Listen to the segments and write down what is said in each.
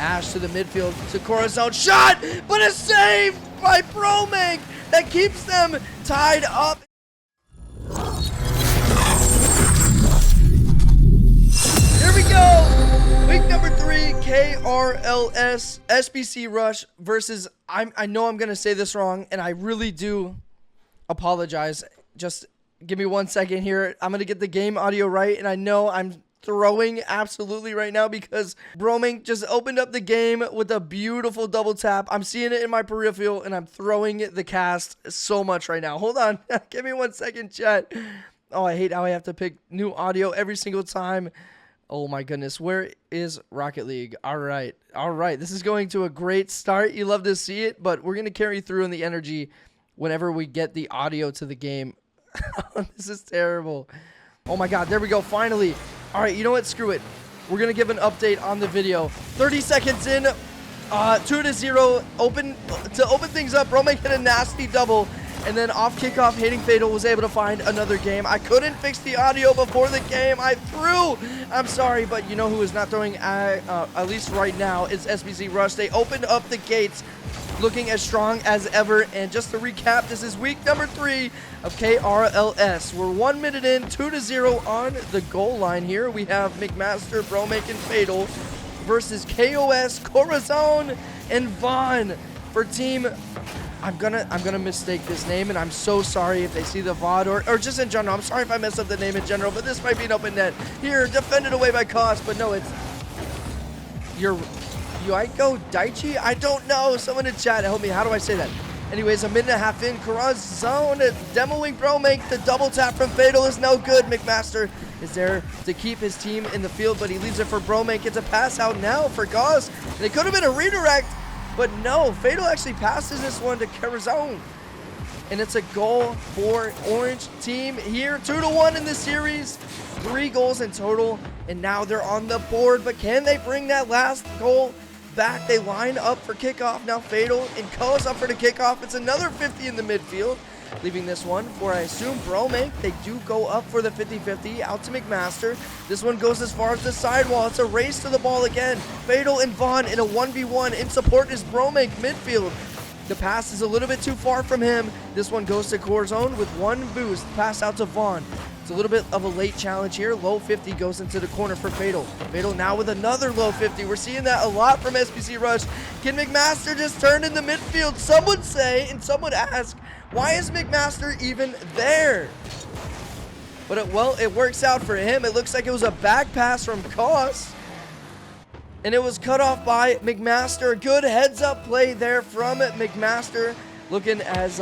Ash to the midfield to Corazon. Shot, but a save by Bromank that keeps them tied up. Here we go. Week number 3, KRLS SBC Rush versus, I know I'm going to say this wrong, and I really do apologize. Just give me 1 second here. I'm going to get the game audio right, and I know I'm throwing absolutely right now because Bromank just opened up the game with a beautiful double tap. I'm seeing it in my peripheral, and I'm throwing the cast so much right now. Hold on. Give me 1 second, chat. Oh, I hate how I have to pick new audio every single time. Oh my goodness, where is Rocket League? All right. This is going to a great start. You love to see it, but we're going to carry through in the energy whenever we get the audio to the game. This is terrible. Oh my God, there we go, finally. All right, you know what? Screw it. We're going to give an update on the video. 30 seconds in, 2-0. Open things up, Bromank hit a nasty double. And then off kickoff, Hating Fatal was able to find another game. I couldn't fix the audio before the game. I threw. I'm sorry, but you know who is not throwing, at least right now, is SBC Rush. They opened up the gates looking as strong as ever. And just to recap, this is week number 3 of KRLS. We're 1 minute in, 2-0 on the goal line here. We have McMaster, Bromank, and Fatal versus KOS, Corazon, and Vaughn for team. I'm gonna mistake this name, and I'm so sorry if they see the VOD or just in general. I'm sorry if I mess up the name in general, but this might be an open net. Here, defended away by Cost, but no, it's Ukiyo Daichi? I don't know. Someone in chat, help me. How do I say that? Anyways, a minute and a half in. Corazon demoing Bromank. The double tap from Fatal is no good. McMaster is there to keep his team in the field, but he leaves it for Bromank. It's a pass out now for Gauss. And it could have been a redirect, but no. Fatal actually passes this one to Corazon. And it's a goal for Orange team here. 2-1 in the series. 3 goals in total. And now they're on the board. But can they bring that last goal back? They line up for kickoff. Now Fatal and Co's up for the kickoff. It's another 50 in the midfield. Leaving this one for, I assume, Bromank. They do go up for the 50-50 out to McMaster. This one goes as far as the sidewall. It's a race to the ball again. Fatal and Vaughn in a 1v1. In support is Bromank midfield. The pass is a little bit too far from him. This one goes to Corazon with 1 boost. Pass out to Vaughn. It's a little bit of a late challenge here. Low 50 goes into the corner for Fatal. Fatal now with another low 50. We're seeing that a lot from SBC Rush. Can McMaster just turn in the midfield? Some would say, and some would ask, why is McMaster even there? But it works out for him. It looks like it was a back pass from Koss, and it was cut off by McMaster. Good heads-up play there from McMaster. Looking as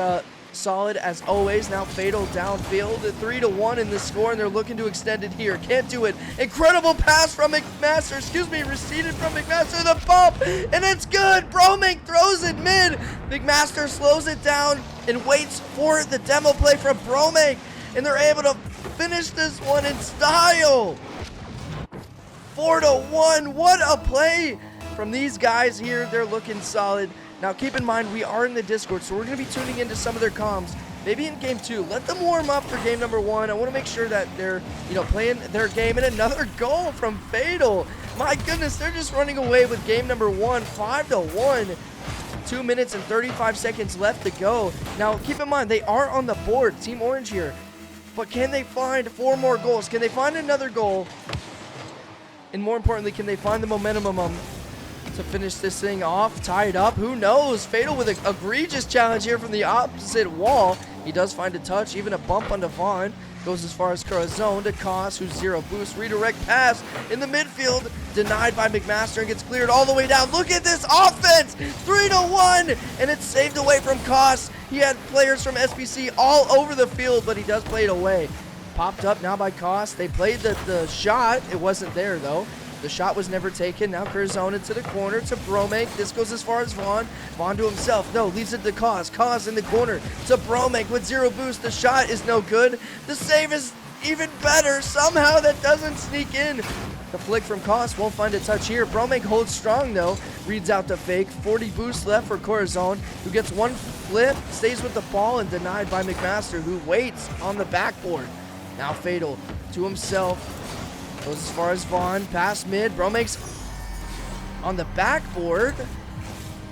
solid as always. Now Fatal downfield. 3-1 in the score, and they're looking to extend it here. Can't do it. Incredible pass from McMaster. Excuse me, receded from McMaster. The bump, and it's good. Bromank throws it mid. McMaster slows it down and waits for the demo play from Bromank, and they're able to finish this one in style. 4-1. What a play from these guys here. They're looking solid. Now, keep in mind, we are in the Discord, so we're going to be tuning into some of their comms, maybe in game 2. Let them warm up for game number 1. I want to make sure that they're, playing their game. And another goal from Fatal. My goodness, they're just running away with game number 1, 5-1. 2 minutes and 35 seconds left to go. Now, keep in mind, they are on the board, Team Orange here. But can they find 4 more goals? Can they find another goal? And more importantly, can they find the momentum to finish this thing off? Tied up? Who knows? Fatal with an egregious challenge here from the opposite wall. He does find a touch, even a bump on Vaughn. Goes as far as Corazon to Koss, who's 0 boost. Redirect pass in the midfield. Denied by McMaster and gets cleared all the way down. Look at this offense! 3-1! And it's saved away from Koss. He had players from SBC all over the field, but he does play it away. Popped up now by Koss. They played the shot. It wasn't there, though. The shot was never taken. Now Corazon into the corner to Bromank. This goes as far as Vaughn. Vaughn to himself. No, leaves it to Koss. Koss in the corner to Bromank with 0 boost. The shot is no good. The save is even better. Somehow that doesn't sneak in. The flick from Koss won't find a touch here. Bromank holds strong, though. Reads out the fake. 40 boost left for Corazon, who gets 1 flip, stays with the ball, and denied by McMaster, who waits on the backboard. Now Fatal to himself. Goes as far as Vaughn. Pass mid. Bromank's on the backboard.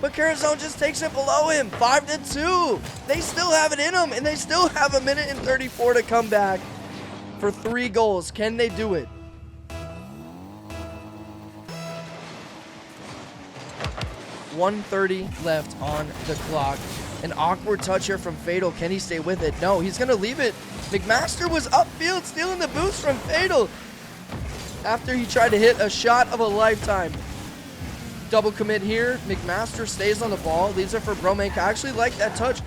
But KRLS just takes it below him, 5-2. They still have it in them, and they still have 1:34 to come back for 3 goals. Can they do it? .130 left on the clock. An awkward touch here from Fatal. Can he stay with it? No, he's going to leave it. McMaster was upfield, stealing the boost from Fatal after he tried to hit a shot of a lifetime. Double commit here. McMaster stays on the ball, leaves it for Bromank. I actually like that touch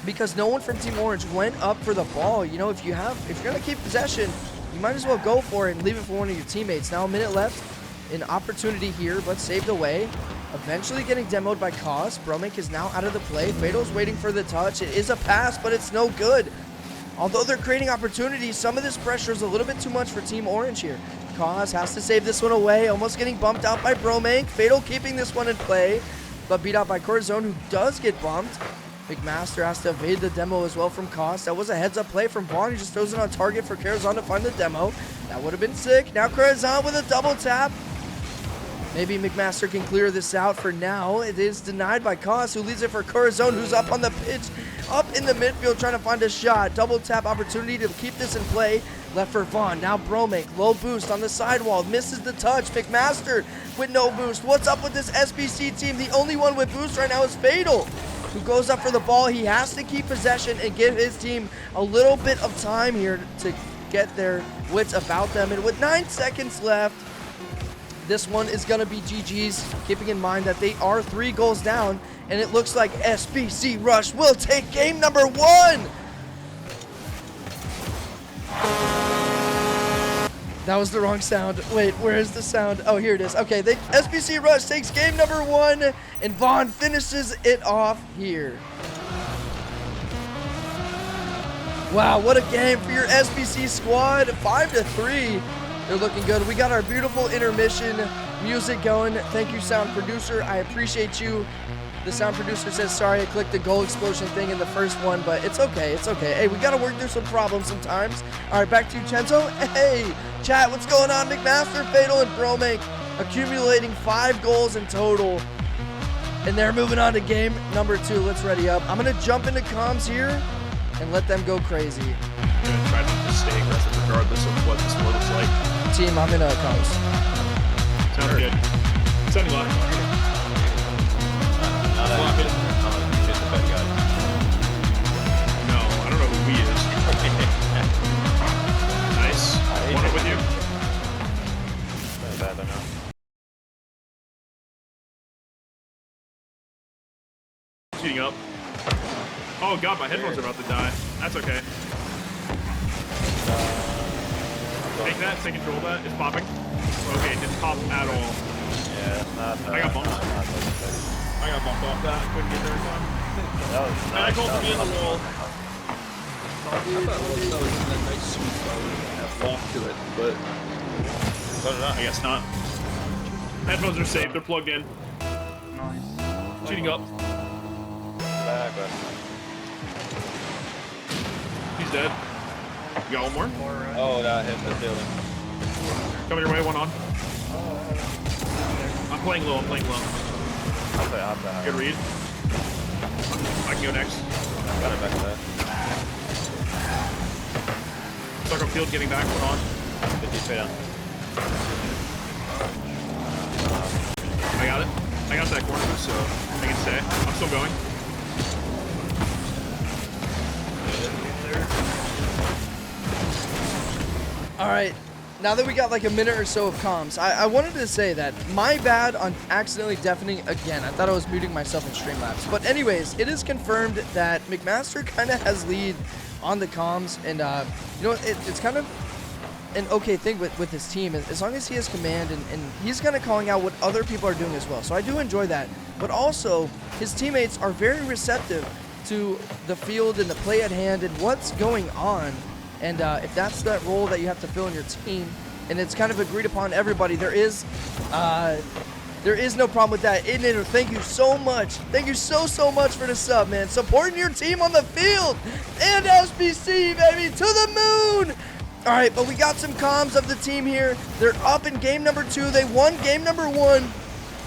because no one from Team Orange went up for the ball. You know, if you're going to keep possession, you might as well go for it and leave it for one of your teammates. Now a minute left. An opportunity here, but saved away. Eventually getting demoed by Cos. Bromank is now out of the play. Fatal's waiting for the touch. It is a pass, but it's no good. Although they're creating opportunities, some of this pressure is a little bit too much for Team Orange here. Cos has to save this one away, almost getting bumped out by Bromank. Fatal keeping this one in play, but beat out by Corazon, who does get bumped. McMaster has to evade the demo as well from Cos. That was a heads-up play from Vaughn. He just throws it on target for Corazon to find the demo. That would have been sick. Now Corazon with a double tap. Maybe McMaster can clear this out. For now, it is denied by Cos, who leaves it for Corazon, who's up on the pitch, up in the midfield trying to find a shot. Double tap opportunity to keep this in play. Left for Vaughn. Now Bromank, low boost on the sidewall, misses the touch. McMaster with no boost. What's up with this SBC team? The only one with boost right now is Fatal, who goes up for the ball. He has to keep possession and give his team a little bit of time here to get their wits about them. And with 9 seconds left, this one is going to be GG's, keeping in mind that they are 3 goals down, and it looks like SBC Rush will take game number 1. That was the wrong sound. Wait, where is the sound? Oh, here it is. Okay, SBC Rush takes game number 1, and Vaughn finishes it off here. Wow, what a game for your SBC squad. 5-3. They're looking good. We got our beautiful intermission music going. Thank you, sound producer. I appreciate you. The sound producer says, sorry, I clicked the goal explosion thing in the first one, but it's okay. It's okay. Hey, we got to work through some problems sometimes. All right, back to you, Chenzo. Hey, chat, what's going on? McMaster, Fatal, and Bromank accumulating 5 goals in total. And they're moving on to game number 2. Let's ready up. I'm going to jump into comms here and let them go crazy. I'm going to try to stay aggressive regardless of what the score looks like. Team, I'm in a comms. Sounds good. Sending luck. No, I don't know who he is. Nice. One up with you. Not bad, I know. Shooting up. Oh god, my headphones are about to die. That's okay. Take that, take control of that. It's popping. Okay, it didn't pop at all. Yeah, I got bumped. I got bumped off that. I couldn't get there in time. That was And I called me in the wall. I thought it was a nice sweet spot with a lock to it, but I guess not. Headphones are safe. They're plugged in. nice. Shooting up. back, but He's dead. You got one more? oh, that hit the building. Coming your way, one on. I'm playing low, I'll play hop that. Good read. I can go next. Got it back to that. Stuck on field, getting back, one on. 50 straight down. I got it. I got that corner, so I can stay. I'm still going. All right, now that we got like a minute or so of comms, I wanted to say that my bad on accidentally deafening again. I thought I was muting myself in Streamlabs. But anyways, it is confirmed that McMaster kind of has lead on the comms, and you know, it's kind of an okay thing with his team, as long as he has command, and he's kind of calling out what other people are doing as well. So I do enjoy that. But also, his teammates are very receptive to the field and the play at hand and what's going on. And if that's that role that you have to fill in your team, and it's kind of agreed upon everybody, there is no problem with that. Inator, thank you so much. Thank you so much for the sub, man. Supporting your team on the field. And SBC, baby, to the moon. All right, but we got some comms of the team here. They're up in game number 2. They won game number 1.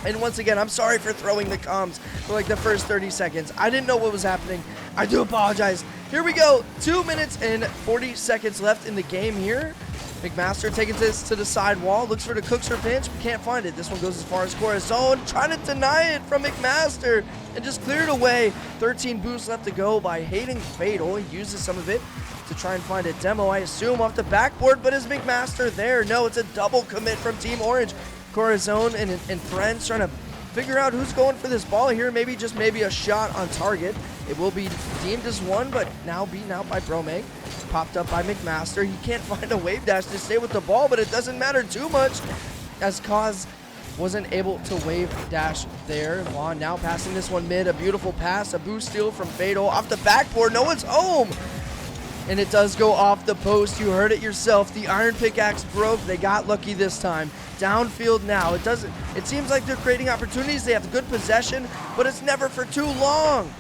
And once again, I'm sorry for throwing the comms for like the first 30 seconds. I didn't know what was happening. I do apologize. Here we go. 2 minutes and 40 seconds left in the game here. McMaster taking this to the side wall. Looks for the Cookser pinch, but can't find it. This one goes as far as Corazon. Trying to deny it from McMaster and just cleared away. 13 boosts left to go by hating Fatal. He uses some of it to try and find a demo, I assume, off the backboard. But is McMaster there? No, it's a double commit from Team Orange. Corazon and friends trying to figure out who's going for this ball here. Maybe a shot on target. It will be deemed as one, but now beaten out by Bromake. Popped up by McMaster. He can't find a wave dash to stay with the ball, but it doesn't matter too much as Kaz wasn't able to wave dash there. Vaughn now passing this one mid. A beautiful pass, a boost steal from Fatal off the backboard. No one's home. And it does go off the post. You heard it yourself. The iron pickaxe broke. They got lucky this time. Downfield now. It seems like they're creating opportunities. They have good possession, but it's never for too long.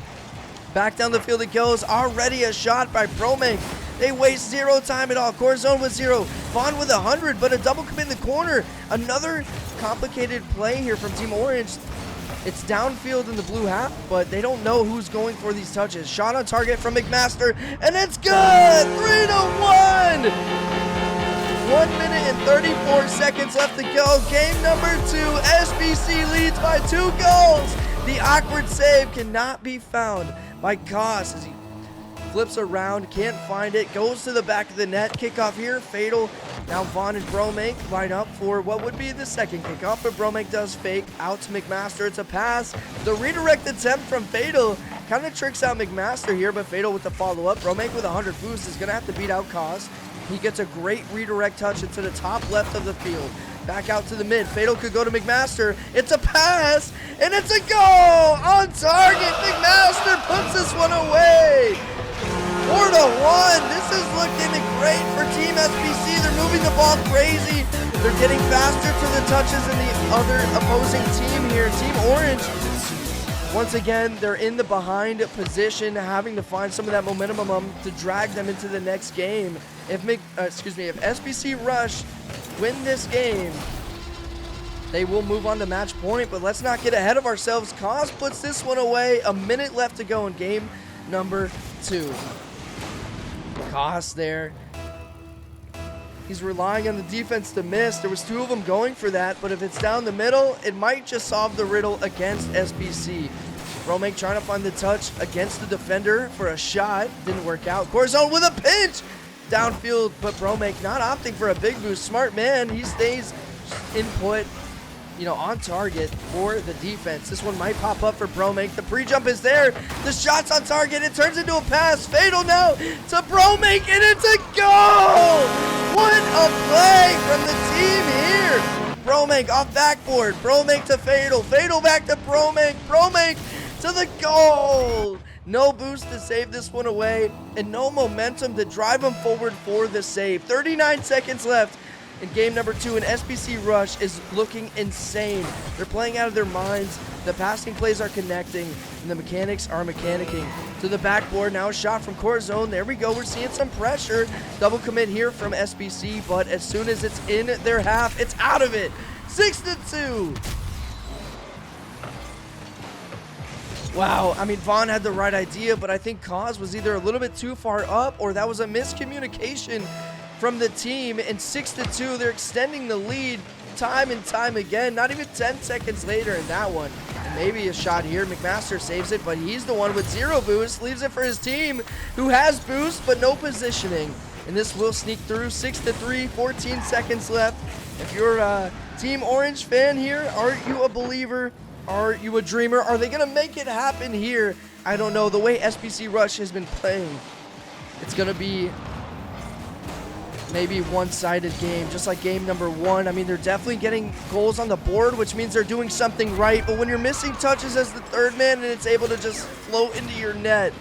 Back down the field it goes. Already a shot by Bromake. They waste zero time at all. Corazon with 0. Vaughn with 100, but a double commit in the corner. Another complicated play here from Team Orange. It's downfield in the blue half, but they don't know who's going for these touches. Shot on target from McMaster, and it's good! 3-1! 1 minute and 34 seconds left to go. Game number 2, SBC leads by 2 goals. The awkward save cannot be found by Koss as he flips around, can't find it, goes to the back of the net. Kickoff here, Fatal. Now Vaughn and Bromake line up for what would be the second kickoff, but Bromake does fake out to McMaster. It's a pass. The redirect attempt from Fatal kind of tricks out McMaster here, but Fatal with the follow-up. Bromake with 100 boost is going to have to beat out Koss. He gets a great redirect touch into the top left of the field. Back out to the mid. Fatal could go to McMaster. It's a pass, and it's a goal! On target, McMaster puts this one away! 4-1. This is looking great for Team SBC. They're moving the ball crazy. They're getting faster to the touches than the other opposing team here. Team Orange, once again, they're in the behind position, having to find some of that momentum to drag them into the next game. If SBC Rush win this game, they will move on to match point, but let's not get ahead of ourselves. Koss puts this one away. A minute left to go in game number 2. Koss there. He's relying on the defense to miss. There was 2 of them going for that, but if it's down the middle, it might just solve the riddle against SBC. Bromake trying to find the touch against the defender for a shot. Didn't work out. Corazon with a pinch! Downfield, but Bromake not opting for a big boost. Smart man. He stays input, on target for the defense. This one might pop up for Bromake. The pre-jump is there. The shot's on target. It turns into a pass. Fatal now to Bromake, and it's a goal! What a play from the team here. Bromake off backboard. Bromake to Fatal. Fatal back to Bromake. Bromake to the goal. No boost to save this one away, and no momentum to drive him forward for the save. 39 seconds left in game number 2, and SBC Rush is looking insane. They're playing out of their minds. The passing plays are connecting, and the mechanics are mechanicking. To the backboard, now a shot from Corazon. There we go. We're seeing some pressure. Double commit here from SBC, but as soon as it's in their half, it's out of it. 6-2. Wow, Vaughn had the right idea, but I think Koss was either a little bit too far up or that was a miscommunication from the team. And 6-2, they're extending the lead time and time again. Not even 10 seconds later in that one. And maybe a shot here. McMaster saves it, but he's the one with 0 boost. Leaves it for his team, who has boost but no positioning. And this will sneak through. 6-3, 14 seconds left. If you're a Team Orange fan here, are you a believer? Are you a dreamer? Are they going to make it happen here? I don't know. The way SBC Rush has been playing, it's going to be maybe one-sided game, just like game number 1. They're definitely getting goals on the board, which means they're doing something right. But when you're missing touches as the third man and it's able to just float into your net,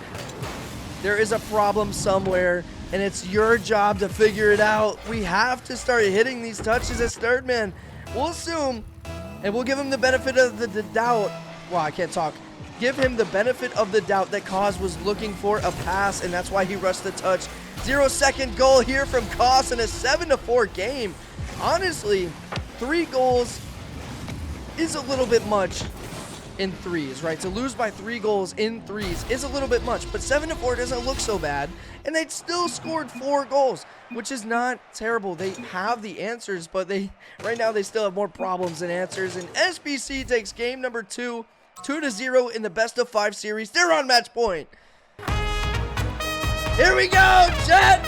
there is a problem somewhere, and it's your job to figure it out. We have to start hitting these touches as third man. We'll assume, and we'll give him the benefit of the doubt. Well, I can't talk. Give him the benefit of the doubt that Koss was looking for a pass, and that's why he rushed the touch. 0-second goal here from Koss in a 7-4 game. Honestly, 3 goals is a little bit much in threes, right? To lose by 3 goals in threes is a little bit much, but 7-4 doesn't look so bad, and they still scored 4 goals, which is not terrible. They have the answers, but right now they still have more problems than answers, and SBC takes game number 2, 2-0 in the best of 5 series. They're on match point. Here we go, chat!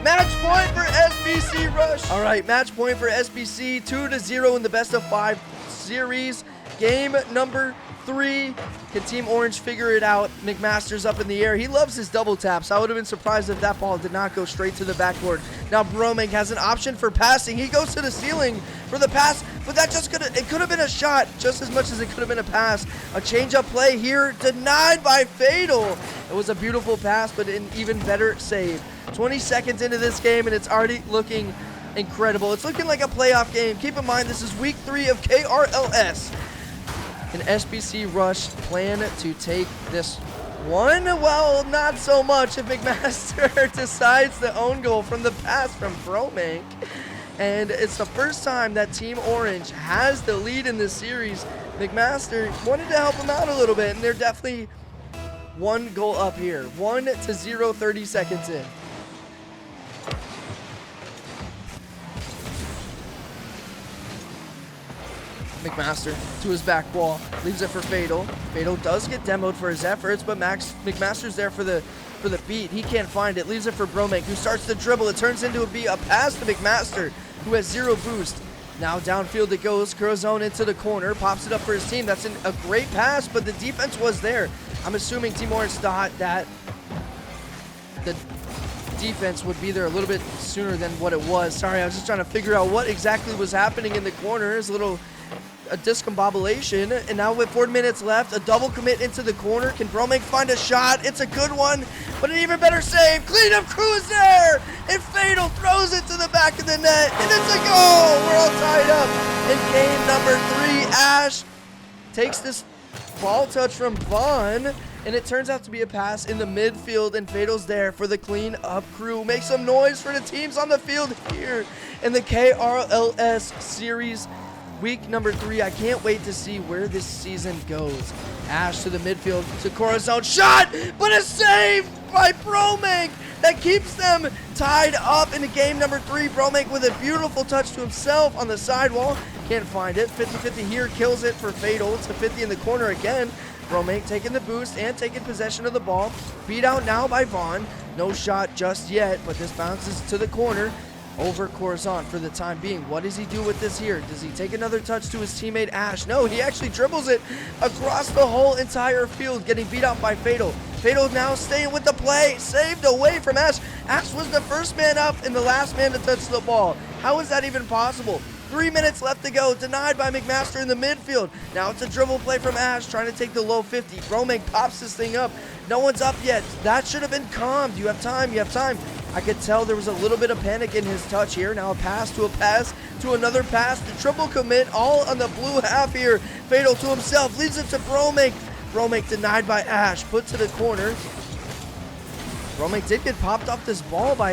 Match point for SBC Rush. All right, match point for SBC, 2-0 in the best of 5 series. Game number 3. Can Team Orange figure it out? McMaster's up in the air. He loves his double taps. I would have been surprised if that ball did not go straight to the backboard. Now Broming has an option for passing. He goes to the ceiling for the pass, but that it could have been a shot just as much as it could have been a pass. A change-up play here, denied by Fatal. It was a beautiful pass, but an even better save. 20 seconds into this game, and it's already looking incredible. It's looking like a playoff game. Keep in mind, this is week 3 of KRLS. And SBC Rush plan to take this one? Well, not so much if McMaster decides to own goal from the pass from Bromank. And it's the first time that Team Orange has the lead in this series. McMaster wanted to help him out a little bit, and they're definitely 1 goal up here. 1-0, 30 seconds in. McMaster to his back wall, leaves it for Fatal. Fatal does get demoed for his efforts, but McMaster's there for the beat. He can't find it, leaves it for Bromank, who starts to dribble. It turns into a pass to McMaster, who has 0 boost. Now downfield it goes, curls zone into the corner, pops it up for his team. That's a great pass, but the defense was there. I'm assuming Team Orange thought that the defense would be there a little bit sooner than what it was. Sorry, I was just trying to figure out what exactly was happening in the corner. There's a discombobulation, and now with 4 minutes left, a double commit into the corner. Can Bromank find a shot? It's a good one, but an even better save. Cleanup crew is there, and Fatal throws it to the back of the net, and it's a goal. We're all tied up in game number 3. Ash takes this ball touch from Vaughn, and it turns out to be a pass in the midfield, and Fatal's there for the clean up crew. Make some noise for the teams on the field here in the KRLS series. Week number 3, I can't wait to see where this season goes. Ash to the midfield, to Corazon, shot, but a save by Bromank that keeps them tied up into game number 3. Bromank with a beautiful touch to himself on the sidewall, can't find it. 50-50 here, kills it for Fatal. It's a 50 in the corner again. Bromank taking the boost and taking possession of the ball. Beat out now by Vaughn. No shot just yet, but this bounces to the corner. Over Corazon for the time being. What does he do with this here? Does he take another touch to his teammate Ash? No, he actually dribbles it across the whole entire field, getting beat out by Fatal. Fatal now staying with the play, saved away from Ash. Ash was the first man up and the last man to touch the ball. How is that even possible? 3 minutes left to go, denied by McMaster in the midfield. Now it's a dribble play from Ash, trying to take the low 50. Bromank pops this thing up. No one's up yet. That should have been calmed. You have time, you have time. I could tell there was a little bit of panic in his touch here. Now a pass to another pass. The triple commit all on the blue half here. Fatal to himself, leaves it to Bromank. Bromank denied by Ash, put to the corner. Bromank did get popped off this ball by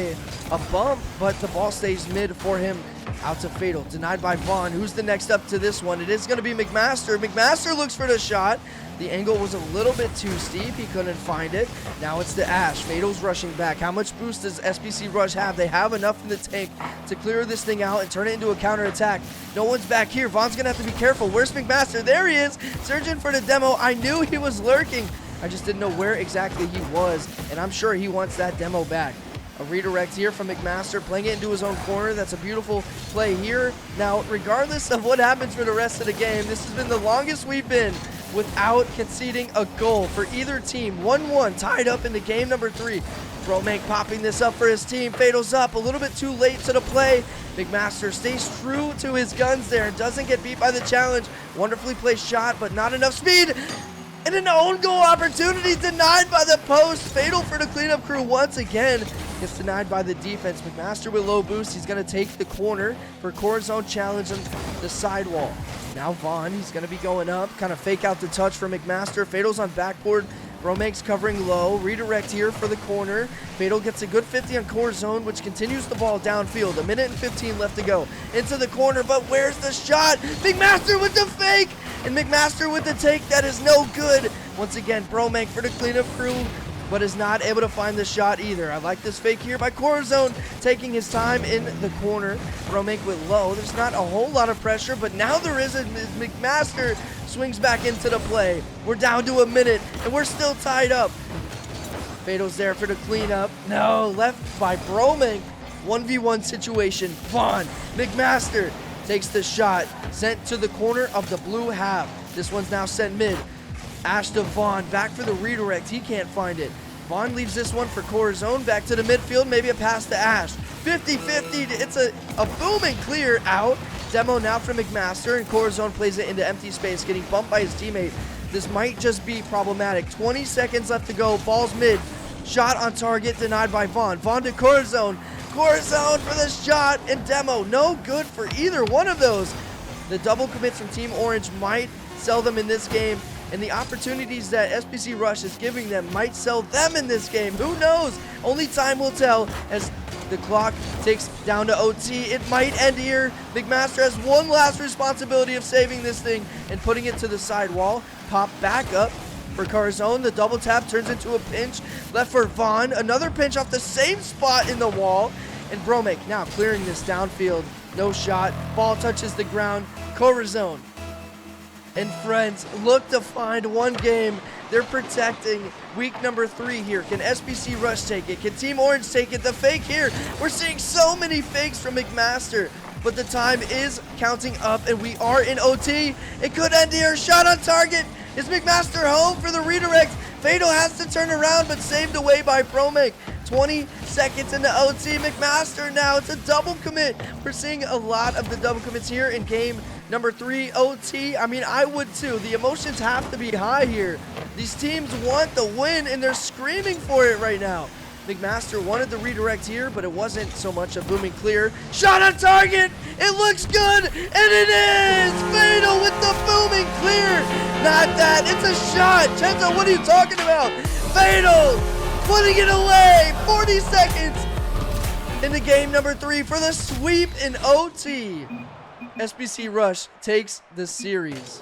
a bump, but the ball stays mid for him. Out to Fatal, denied by Vaughn. Who's the next up to this one? It is going to be McMaster. McMaster looks for the shot. The angle was a little bit too steep. He couldn't find it. Now it's to Ash. Fatal's rushing back. How much boost does SBC Rush have? They have enough in the tank to clear this thing out and turn it into a counterattack. No one's back here. Vaughn's going to have to be careful. Where's McMaster? There he is. Surging for the demo. I knew he was lurking. I just didn't know where exactly he was, and I'm sure he wants that demo back. A redirect here from McMaster, playing it into his own corner. That's a beautiful play here. Now, regardless of what happens for the rest of the game, this has been the longest we've been without conceding a goal for either team. 1-1, tied up into game number 3. Bromank popping this up for his team. Fatal's up, a little bit too late to the play. McMaster stays true to his guns there and doesn't get beat by the challenge. Wonderfully placed shot, but not enough speed. And an own goal opportunity denied by the post. Fatal for the cleanup crew once again. Gets denied by the defense. McMaster with low boost. He's going to take the corner for Corazon challenge on the sidewall. Now Vaughn, he's going to be going up. Kind of fake out the touch for McMaster. Fatal's on backboard Bromake's covering low. Redirect here for the corner. Fatal gets a good 50 on core zone, which continues the ball downfield. 1 minute and 15 left to go. Into the corner, but where's the shot? McMaster with the fake! And McMaster with the take. That is no good. Once again, Bromake for the cleanup crew, but is not able to find the shot either. I like this fake here by Corazon, taking his time in the corner. Bromake with low. There's not a whole lot of pressure, but now there is as McMaster swings back into the play. We're down to 1 minute, and we're still tied up. Fatal's there for the cleanup. No, left by Bromake. 1v1 situation. Vaughn, McMaster takes the shot, sent to the corner of the blue half. This one's now sent mid. Ash to Vaughn, back for the redirect. He can't find it. Vaughn leaves this one for Corazon, back to the midfield, maybe a pass to Ash. 50-50, it's a booming clear out. Demo now from McMaster, and Corazon plays it into empty space, getting bumped by his teammate. This might just be problematic. 20 seconds left to go, ball's mid. Shot on target, denied by Vaughn. Vaughn to Corazon. Corazon for the shot, and Demo, no good for either one of those. The double commits from Team Orange might sell them in this game, and the opportunities that SBC Rush is giving them might sell them in this game. Who knows? Only time will tell as the clock takes down to OT. It might end here. McMaster has one last responsibility of saving this thing and putting it to the side wall. Pop back up for Corazon. The double tap turns into a pinch. Left for Vaughn. Another pinch off the same spot in the wall. And Bromake now clearing this downfield. No shot. Ball touches the ground. Corazon and friends look to find one game. They're protecting week number 3 here. Can SBC Rush take it? Can Team Orange take it? The fake here. We're seeing so many fakes from McMaster, but the time is counting up and we are in OT. It could end here. Shot on target. Is McMaster home for the redirect? Fatal has to turn around, but saved away by Bromake. 20 seconds into OT. McMaster now. It's a double commit. We're seeing a lot of the double commits here in game number 3 OT. I mean, I would too. The emotions have to be high here. These teams want the win, and they're screaming for it right now. McMaster wanted the redirect here, but it wasn't so much a booming clear. Shot on target! It looks good, and it is! Fatal with the booming clear! Not that, it's a shot! Chenzo, what are you talking about? Fatal putting it away! 40 seconds into game number 3 for the sweep in OT. SBC Rush takes the series.